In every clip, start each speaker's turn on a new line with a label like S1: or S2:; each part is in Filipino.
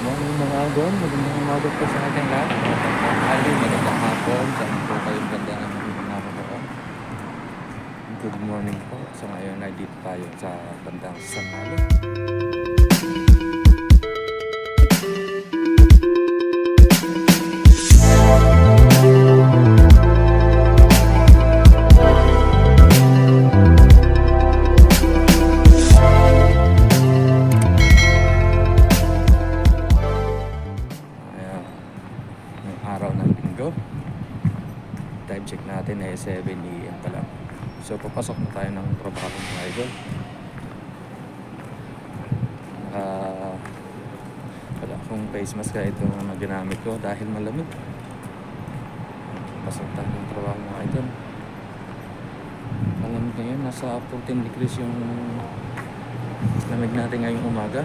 S1: Morning mga idol, magandang umaga po sa ating lahat. Magandang tanghali, magandang hapon, saan po kayong ganda ng naroon. Good morning po. So ngayon ay dito tayo sa bandang San Malo. Araw ng linggo, time check natin ay 7 AM pa lang. So papasok na tayo ng trabaho mga idol. Wala akong face mask kahit ito na ginamit ko dahil malamig. Pasok tayo ng trabaho mga idol. Malamig ngayon, nasa 14 degrees yung lamig natin ngayong umaga.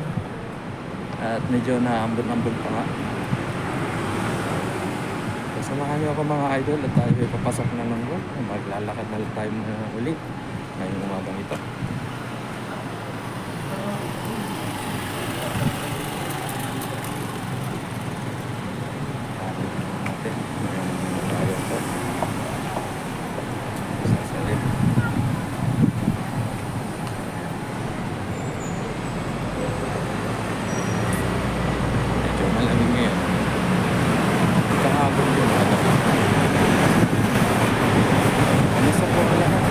S1: At medyo naambon-ambon pa nga. Samahan niyo ako mga idol at tayo ay papasok na ng work. Maglalakad na tayo ulit ngayong umagang ito. Medyo malamig ngayon. Kahapon yun. Ano sa po lahat?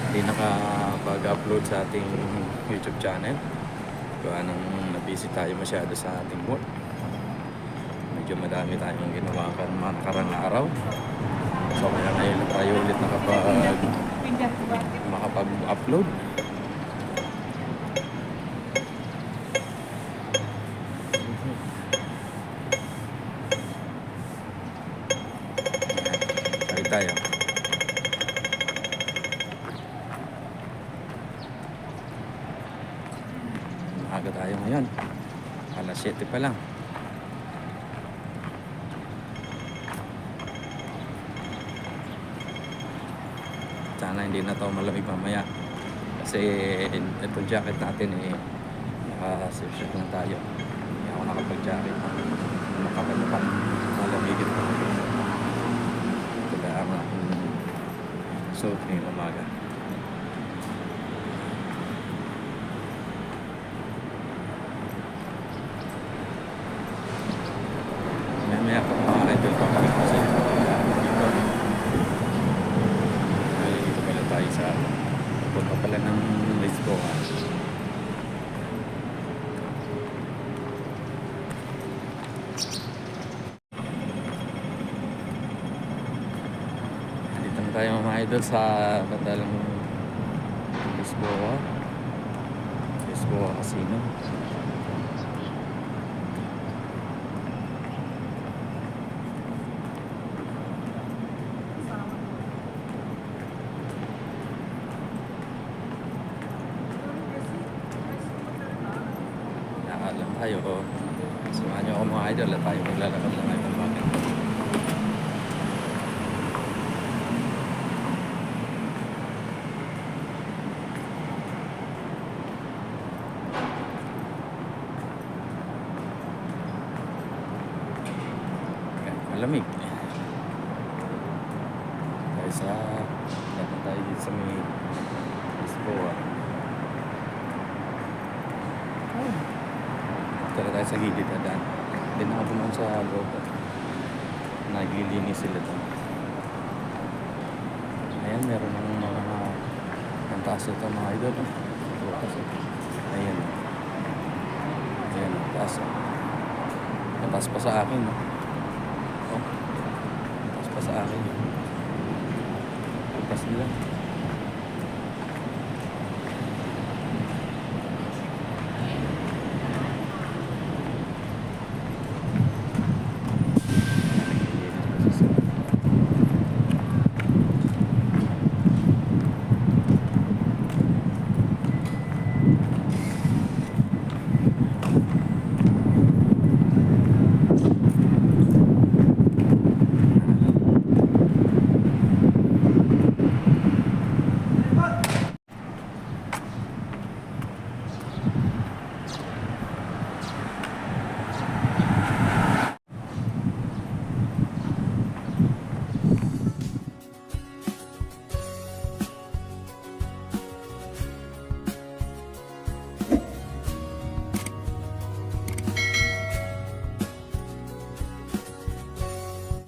S1: Hindi nakapag-upload sa ating YouTube channel. Kaya nang na-busy tayo masyado sa ating work. Medyo madami tayong ginawa kan mga nakarang araw. So kaya ngayon tayo ulit makapag-upload. Tayo tayo. Maaga tayo ngayon. Alas 7 pa lang. Sana hindi na to malamig mamaya. Kasi itong jacket natin naka-sweatshirt lang tayo. Hindi ako nakapag-jacket. Nakapag-jacket. Malamigin pa. Ito ba ang suot ngayong umaga. Mamaya pa mga idol pa kami kasi dito pala tayo sa punta pala ng Lisboa. Dito na tayo mga idol sa bandalang Lisboa Casino. Lang tayo o samahan nyo ako mga idol at tayo maglalakad lang ngayon ng bakit. Malamig tayo sa dapat tayo dito sa may Lisboa. Tara tayo sa gilid na daan. Hindi na ako naman sa loob. Naglilinis sila doon. Ayan, meron ng mga ang taas ito mga idol. Ayan. Ayan, ang taas. Ang taas pa sa akin. Oh. Ang taas pa sa akin. Ang taas nila.